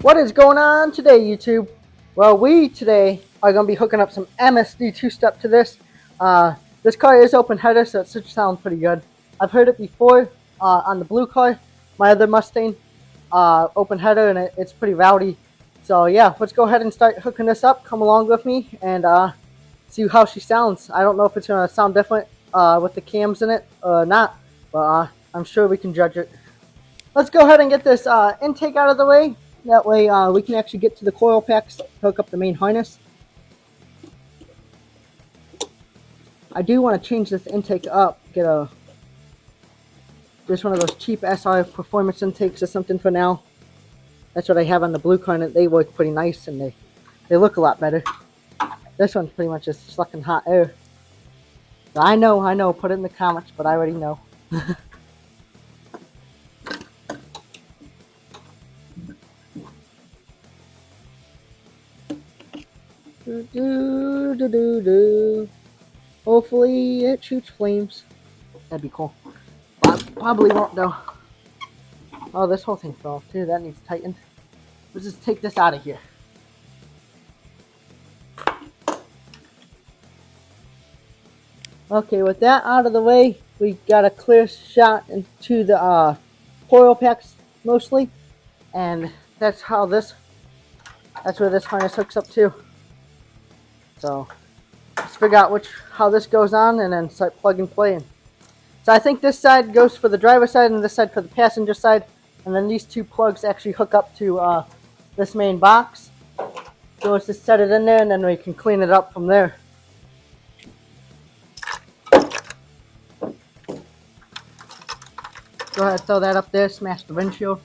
What is going on today, YouTube? Well, we today are going to be hooking up some MSD two-step to this. This car is open header, so it should sound pretty good. I've heard it before on the blue car, my other Mustang, open header, and it's pretty rowdy. So yeah, let's go ahead and start hooking this up. Come along with me and see how she sounds. I don't know if it's going to sound different with the cams in it or not, but I'm sure we can judge it. Let's go ahead and get this intake out of the way. That way we can actually get to the coil packs, hook up the main harness. I do want to change this intake up, get just one of those cheap SR performance intakes or something for now. That's what I have on the blue car, and they work pretty nice and they look a lot better. This one's pretty much just sucking hot air. So I know, put it in the comments, but I already know. Hopefully it shoots flames. That'd be cool. Probably won't though. Oh, this whole thing fell off too. That needs tightened. Let's just take this out of here. Okay, with that out of the way, we got a clear shot into the coil packs mostly, and that's where this harness hooks up to. So let's figure out how this goes on and then start plug and playing. So I think this side goes for the driver's side and this side for the passenger side, and then these two plugs actually hook up to this main box. So let's just set it in there and then we can clean it up from there. Go ahead, throw that up there, smash the windshield.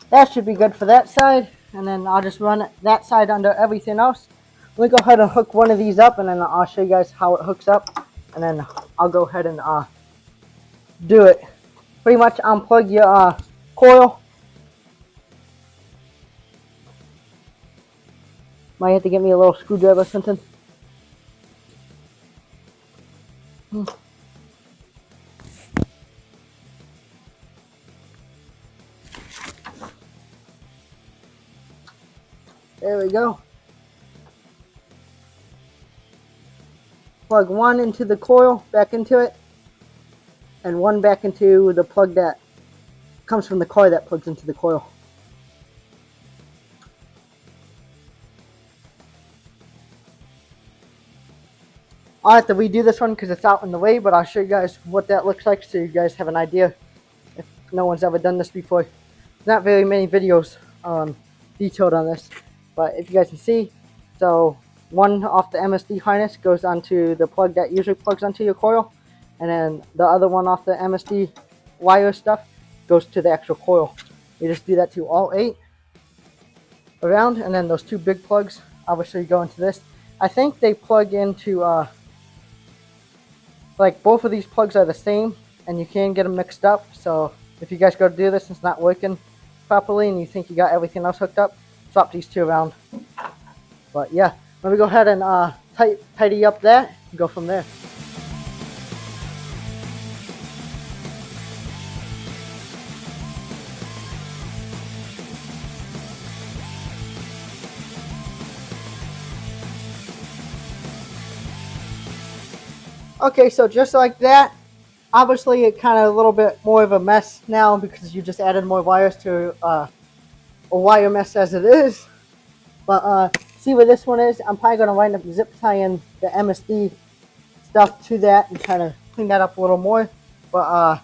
That should be good for that side, and then I'll just run that side under everything else. Let me go ahead and hook one of these up, and then I'll show you guys how it hooks up, and then I'll go ahead and do it. Pretty much unplug your coil. Might have to get me a little screwdriver or something. There we go. Plug one into the coil, back into it, and one back into the plug that comes from the coil that plugs into the coil. I'll have to redo this one because it's out in the way, but I'll show you guys what that looks like so you guys have an idea if no one's ever done this before. There's not very many videos detailed on this. But if you guys can see, so one off the MSD harness goes onto the plug that usually plugs onto your coil, and then the other one off the MSD wire stuff goes to the actual coil. You just do that to all 8 around, and then those two big plugs obviously go into this. I think they plug into, like both of these plugs are the same, and you can get them mixed up. So if you guys go to do this and it's not working properly and you think you got everything else hooked up, swap these two around. But yeah, let me go ahead and tidy up that and go from there. Okay, so just like that, obviously it kind of a little bit more of a mess now because you just added more wires to a wire mess as it is. But see where this one is? I'm probably going to wind up zip tying the MSD stuff to that and try to clean that up a little more. But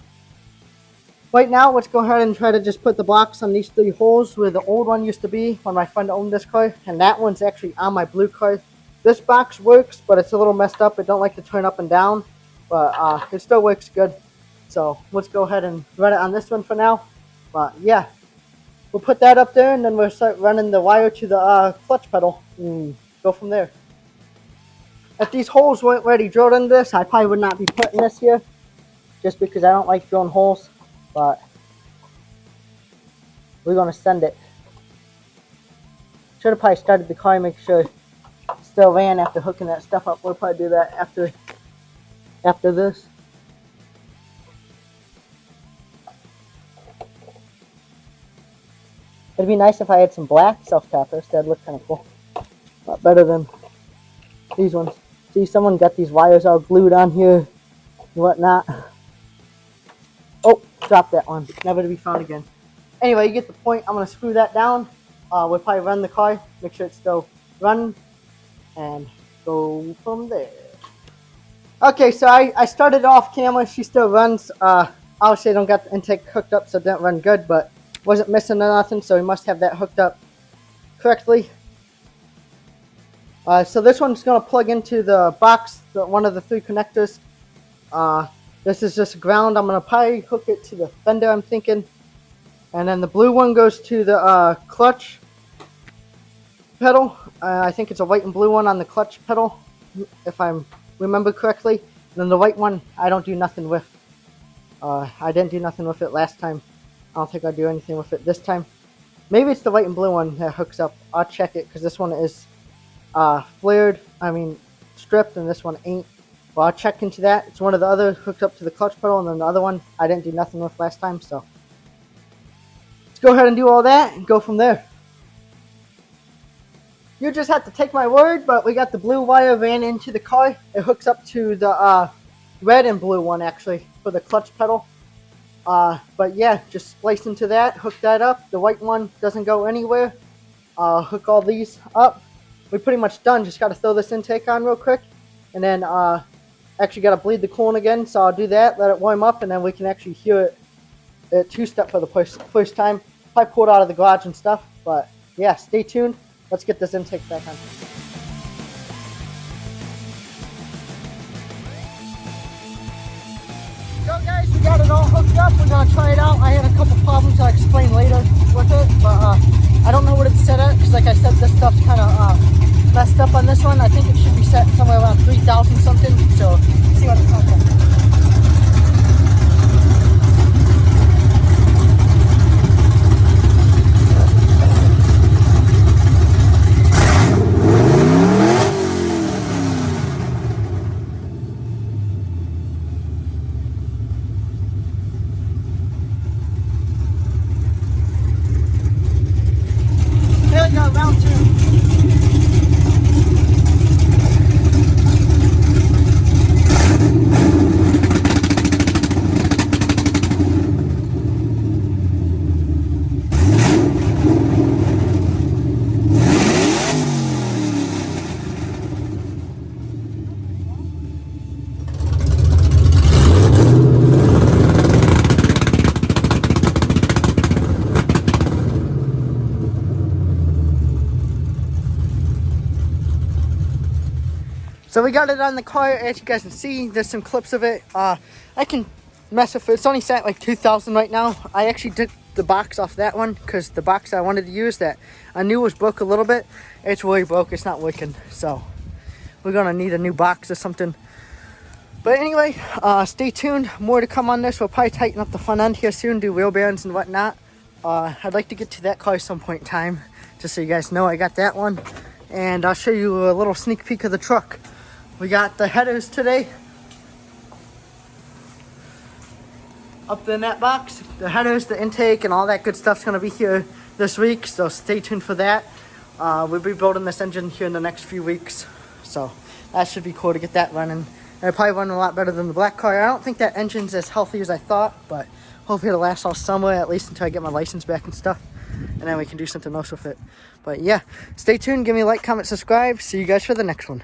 right now, let's go ahead and try to just put the blocks on these 3 holes where the old one used to be when my friend owned this car, and that one's actually on my blue car. This box works, but it's a little messed up. It don't like to turn up and down, but it still works good. So let's go ahead and run it on this one for now. But yeah, we'll put that up there, and then we'll start running the wire to the clutch pedal and go from there. If these holes weren't already drilled in this, I probably would not be putting this here, just because I don't like drilling holes. But we're gonna send it. Should have probably started the car and make sure it still ran after hooking that stuff up. We'll probably do that after this. It'd be nice if I had some black self-tappers. That'd look kind of cool. A lot better than these ones. See, someone got these wires all glued on here and whatnot. Oh, dropped that one. Never to be found again. Anyway, you get the point. I'm going to screw that down. We'll probably run the car, make sure it's still running, and go from there. Okay, so I started off camera. She still runs. Obviously, I don't got the intake hooked up, so it didn't run good, but wasn't missing or nothing, so we must have that hooked up correctly. So this one's going to plug into the box, one of the 3 connectors. This is just ground. I'm going to probably hook it to the fender, I'm thinking. And then the blue one goes to the clutch pedal. I think it's a white and blue one on the clutch pedal, if I remember correctly. And then the white one, I don't do nothing with. I didn't do nothing with it last time. I don't think I'll do anything with it this time. Maybe it's the white and blue one that hooks up. I'll check it, because this one is stripped, and this one ain't. Well, I'll check into that. It's one of the other hooked up to the clutch pedal, and then the other one I didn't do nothing with last time, so let's go ahead and do all that and go from there. You just have to take my word, but we got the blue wire ran into the car. It hooks up to the red and blue one, actually, for the clutch pedal. But yeah, just splice into that, hook that up. The white one doesn't go anywhere. Hook all these up. We're pretty much done. Just got to throw this intake on real quick, and then actually got to bleed the coolant again. So I'll do that, let it warm up, and then we can actually hear it 2-step for the first time. Probably pull it out of the garage and stuff. But yeah, stay tuned. Let's get this intake back on. So guys, we got it all hooked up. We're gonna try it out. I had a couple problems I'll explain later with it, but I don't know what it's set at, because like I said, this stuff's kind of messed up on this one. I think it should be set somewhere around 3,000 something, so let's see what it's like. Round 2. So we got it on the car, as you guys can see. There's some clips of it. I can mess with it. It's only set like 2,000 right now. I actually took the box off that one, because the box I wanted to use that I knew was broke a little bit, it's really broke. It's not working. So we're gonna need a new box or something. But anyway, stay tuned. More to come on this. We'll probably tighten up the front end here soon, do wheel bearings and whatnot. I'd like to get to that car at some point in time, just so you guys know I got that one. And I'll show you a little sneak peek of the truck. We got the headers today up in that box. The headers, the intake, and all that good stuff's gonna be here this week, so stay tuned for that. We'll be building this engine here in the next few weeks, so that should be cool to get that running. It'll probably run a lot better than the black car. I don't think that engine's as healthy as I thought, but hopefully it'll last all summer, at least until I get my license back and stuff, and then we can do something else with it. But yeah, stay tuned, give me a like, comment, subscribe. See you guys for the next one.